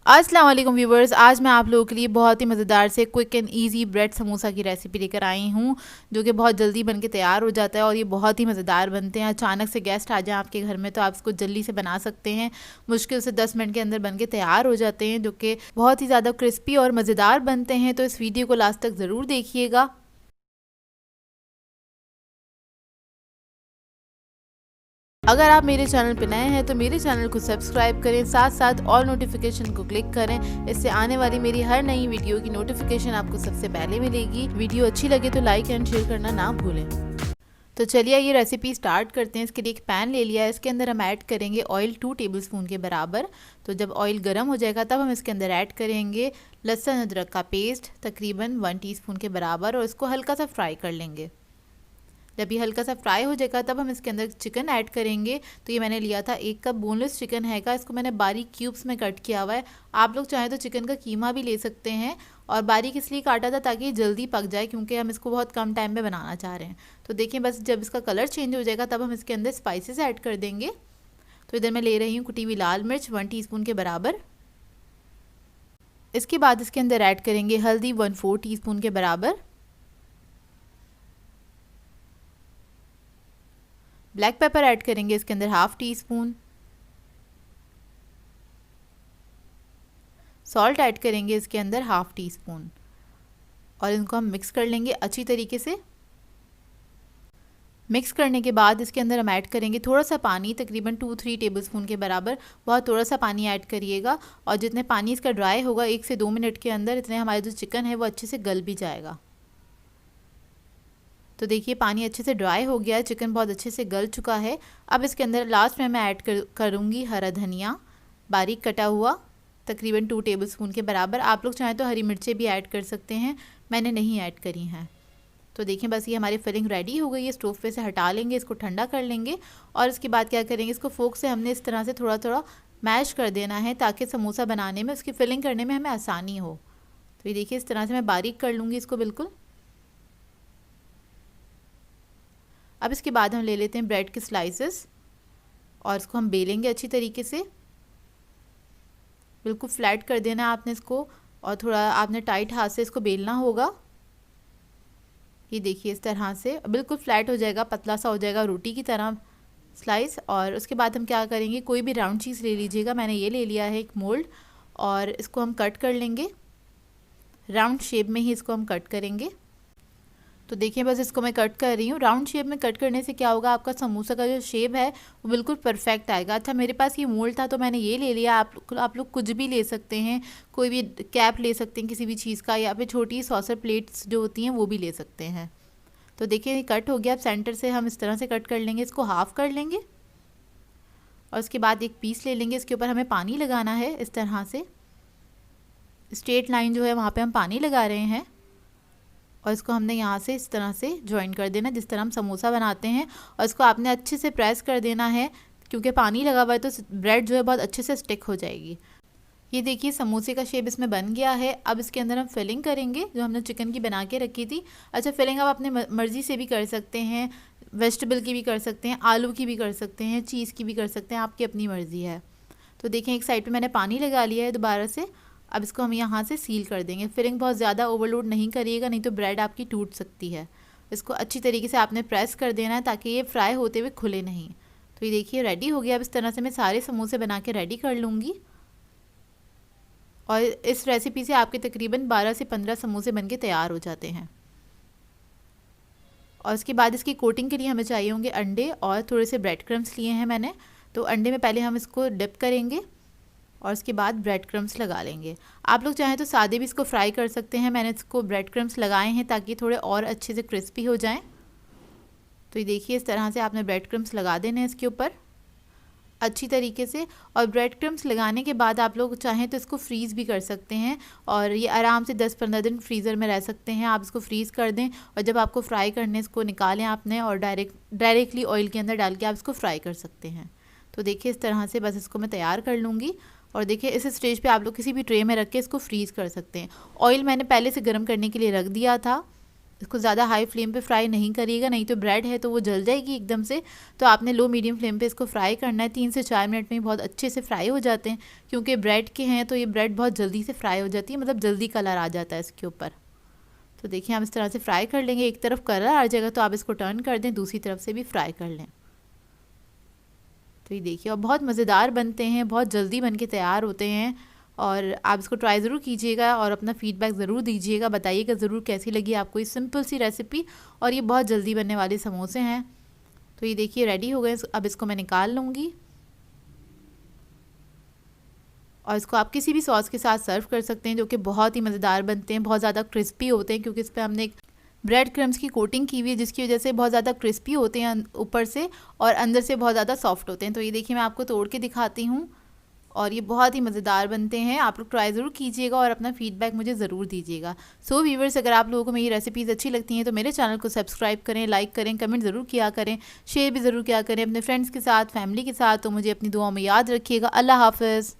अस्सलाम वालेकुम व्यूवर्स, आज मैं आप लोगों के लिए बहुत ही मज़ेदार से quick and easy bread samosa की रेसिपी लेकर आई हूँ, जो कि बहुत जल्दी बन के तैयार हो जाता है और ये बहुत ही मज़ेदार बनते हैं। अचानक से गेस्ट आ जाए आपके घर में तो आप इसको जल्दी से बना सकते हैं। मुश्किल से 10 मिनट के अंदर बन के तैयार हो जाते हैं, जो कि बहुत ही ज़्यादा क्रिस्पी और मज़ेदार बनते हैं। तो इस वीडियो को लास्ट तक ज़रूर देखिएगा। अगर आप मेरे चैनल पर नए हैं तो मेरे चैनल को सब्सक्राइब करें, साथ साथ ऑल नोटिफिकेशन को क्लिक करें। इससे आने वाली मेरी हर नई वीडियो की नोटिफिकेशन आपको सबसे पहले मिलेगी। वीडियो अच्छी लगे तो लाइक एंड शेयर करना ना भूलें। तो चलिए ये रेसिपी स्टार्ट करते हैं। इसके लिए एक पैन ले लिया है, इसके अंदर हम ऐड करेंगे ऑयल 2 टेबलस्पून के बराबर। तो जब ऑयल गर्म हो जाएगा तब हम इसके अंदर ऐड करेंगे लहसुन अदरक का पेस्ट तकरीबन 1 टीस्पून के बराबर और इसको हल्का सा फ्राई कर लेंगे। जब ये हल्का सा फ्राई हो जाएगा तब हम इसके अंदर चिकन ऐड करेंगे। तो ये मैंने लिया था 1 कप बोनलेस चिकन हैगा, इसको मैंने बारीक क्यूब्स में कट किया हुआ है। आप लोग चाहें तो चिकन का कीमा भी ले सकते हैं, और बारीक इसलिए काटा था ताकि जल्दी पक जाए, क्योंकि हम इसको बहुत कम टाइम में बनाना चाह रहे हैं। तो देखिए बस जब इसका कलर चेंज हो जाएगा तब हम इसके अंदर स्पाइसेस ऐड कर देंगे। तो इधर मैं ले रही हूँ कुटी हुई लाल मिर्च 1 टीस्पून के बराबर। इसके बाद इसके अंदर ऐड करेंगे हल्दी 1/4 टीस्पून के बराबर। ब्लैक पेपर ऐड करेंगे इसके अंदर 1/2 टीस्पून। सॉल्ट ऐड करेंगे इसके अंदर 1/2 टीस्पून और इनको हम मिक्स कर लेंगे अच्छी तरीके से। मिक्स करने के बाद इसके अंदर हम ऐड करेंगे थोड़ा सा पानी, तकरीबन 2-3 टेबलस्पून के बराबर। बहुत थोड़ा सा पानी ऐड करिएगा, और जितने पानी इसका ड्राई होगा 1 से 2 मिनट के अंदर इतने हमारे जो चिकन है वो अच्छे से गल भी जाएगा। तो देखिए पानी अच्छे से ड्राई हो गया है, चिकन बहुत अच्छे से गल चुका है। अब इसके अंदर लास्ट में मैं ऐड करूँगी हरा धनिया बारीक कटा हुआ तकरीबन 2 टेबलस्पून के बराबर। आप लोग चाहें तो हरी मिर्चें भी ऐड कर सकते हैं, मैंने नहीं ऐड करी हैं। तो देखिए बस ये हमारी फिलिंग रेडी हो गई है। स्टोव पे से हटा लेंगे, इसको ठंडा कर लेंगे, और इसके बाद क्या करेंगे, इसको फोक से हमने इस तरह से थोड़ा थोड़ा मैश कर देना है, ताकि समोसा बनाने में उसकी फिलिंग करने में हमें आसानी हो। तो ये देखिए इस तरह से मैं बारीक कर लूँगी इसको बिल्कुल। अब इसके बाद हम ले लेते हैं ब्रेड के स्लाइसेस और इसको हम बेलेंगे अच्छी तरीके से। बिल्कुल फ्लैट कर देना है आपने इसको, और थोड़ा आपने टाइट हाथ से इसको बेलना होगा। ये देखिए इस तरह से बिल्कुल फ्लैट हो जाएगा, पतला सा हो जाएगा रोटी की तरह स्लाइस। और उसके बाद हम क्या करेंगे, कोई भी राउंड चीज़ ले लीजिएगा, मैंने ये ले लिया है एक मोल्ड, और इसको हम कट कर लेंगे। राउंड शेप में ही इसको हम कट करेंगे। तो देखिए बस इसको मैं कट कर रही हूँ। राउंड शेप में कट करने से क्या होगा, आपका समोसा का जो शेप है वो बिल्कुल परफेक्ट आएगा। अच्छा मेरे पास ये मोल्ड था तो मैंने ये ले लिया। आप लोग कुछ भी ले सकते हैं, कोई भी कैप ले सकते हैं किसी भी चीज़ का, या फिर छोटी सॉसर प्लेट्स जो होती हैं वो भी ले सकते हैं। तो देखिए कट हो गया। अब सेंटर से हम इस तरह से कट कर लेंगे, इसको हाफ़ कर लेंगे, और उसके बाद एक पीस ले लेंगे। इसके ऊपर हमें पानी लगाना है इस तरह से, स्ट्रेट लाइन जो है वहाँ पर हम पानी लगा रहे हैं, और इसको हमने यहाँ से इस तरह से ज्वाइन कर देना जिस तरह हम समोसा बनाते हैं। और इसको आपने अच्छे से प्रेस कर देना है, क्योंकि पानी लगा हुआ है तो ब्रेड जो है बहुत अच्छे से स्टिक हो जाएगी। ये देखिए समोसे का शेप इसमें बन गया है। अब इसके अंदर हम फिलिंग करेंगे जो हमने चिकन की बना के रखी थी। अच्छा फिलिंग आप अपने मर्ज़ी से भी कर सकते हैं, वेजिटेबल की भी कर सकते हैं, आलू की भी कर सकते हैं, चीज़ की भी कर सकते हैं, आपकी अपनी मर्ज़ी है। तो देखें एक साइड पर मैंने पानी लगा लिया है दोबारा से। अब इसको हम यहाँ से सील कर देंगे। फिलिंग बहुत ज़्यादा ओवरलोड नहीं करिएगा, नहीं तो ब्रेड आपकी टूट सकती है। इसको अच्छी तरीके से आपने प्रेस कर देना है ताकि ये फ्राई होते हुए खुले नहीं। तो ये देखिए रेडी हो गया। अब इस तरह से मैं सारे समोसे बना के रेडी कर लूँगी, और इस रेसिपी से आपके तकरीबन 12 से 15 समोसे बन के तैयार हो जाते हैं। और उसके बाद इसकी कोटिंग के लिए हमें चाहिए होंगे अंडे, और थोड़े से ब्रेड क्रम्स लिए हैं मैंने। तो अंडे में पहले हम इसको डिप करेंगे और उसके बाद ब्रेड क्रम्स लगा लेंगे। आप लोग चाहें तो सादे भी इसको फ्राई कर सकते हैं, मैंने इसको ब्रेड क्रम्स लगाए हैं ताकि थोड़े और अच्छे से क्रिस्पी हो जाएं। तो ये देखिए इस तरह से आपने ब्रेड क्रम्स लगा देने हैं इसके ऊपर अच्छी तरीके से। और ब्रेड क्रम्स लगाने के बाद आप लोग चाहें तो इसको फ्रीज़ भी कर सकते हैं, और ये आराम से 10-15 दिन फ्रीज़र में रह सकते हैं। आप इसको फ्रीज़ कर दें, और जब आपको फ्राई करने इसको निकालें आपने, और डायरेक्टली ऑयल के अंदर डाल के आप इसको फ्राई कर सकते हैं। तो देखिए इस तरह से बस इसको मैं तैयार कर लूँगी। और देखिए इस स्टेज पे आप लोग किसी भी ट्रे में रख के इसको फ्रीज़ कर सकते हैं। ऑयल मैंने पहले से गर्म करने के लिए रख दिया था, इसको ज़्यादा हाई फ्लेम पे फ्राई नहीं करिएगा, नहीं तो ब्रेड है तो वो जल जाएगी एकदम से। तो आपने लो मीडियम फ्लेम पे इसको फ्राई करना है। 3 से 4 मिनट में बहुत अच्छे से फ्राई हो जाते हैं, क्योंकि ब्रेड के हैं तो ये ब्रेड बहुत जल्दी से फ्राई हो जाती है, मतलब जल्दी कलर आ जाता है इसके ऊपर। तो देखिए हम इस तरह से फ्राई कर लेंगे। एक तरफ कलर आ जाएगा तो आप इसको टर्न कर दें, दूसरी तरफ से भी फ्राई कर लें। तो ये देखिए, और बहुत मज़ेदार बनते हैं, बहुत जल्दी बन के तैयार होते हैं। और आप इसको ट्राई ज़रूर कीजिएगा और अपना फ़ीडबैक ज़रूर दीजिएगा, बताइएगा ज़रूर कैसी लगी आपको ये सिंपल सी रेसिपी। और ये बहुत जल्दी बनने वाले समोसे हैं। तो ये देखिए रेडी हो गए। अब इसको मैं निकाल लूँगी और इसको आप किसी भी सॉस के साथ सर्व कर सकते हैं, जो कि बहुत ही मज़ेदार बनते हैं, बहुत ज़्यादा क्रिस्पी होते हैं, क्योंकि इस पर हमने एक ब्रेड क्रम्स की कोटिंग की हुई है, जिसकी वजह से बहुत ज़्यादा क्रिस्पी होते हैं ऊपर से और अंदर से बहुत ज़्यादा सॉफ्ट होते हैं। तो ये देखिए मैं आपको तोड़ के दिखाती हूँ, और ये बहुत ही मज़ेदार बनते हैं। आप लोग ट्राई ज़रूर कीजिएगा और अपना फीडबैक मुझे ज़रूर दीजिएगा। सो व्यूअर्स, अगर आप लोगों को मेरी रेसिपीज़ अच्छी लगती हैं तो मेरे चैनल को सब्सक्राइब करें, लाइक करें, कमेंट ज़रूर किया करें, शेयर भी ज़रूर किया करें अपने फ्रेंड्स के साथ, फैमिली के साथ। तो मुझे अपनी दुआओं में याद रखिएगा। अल्लाह हाफ़िज़।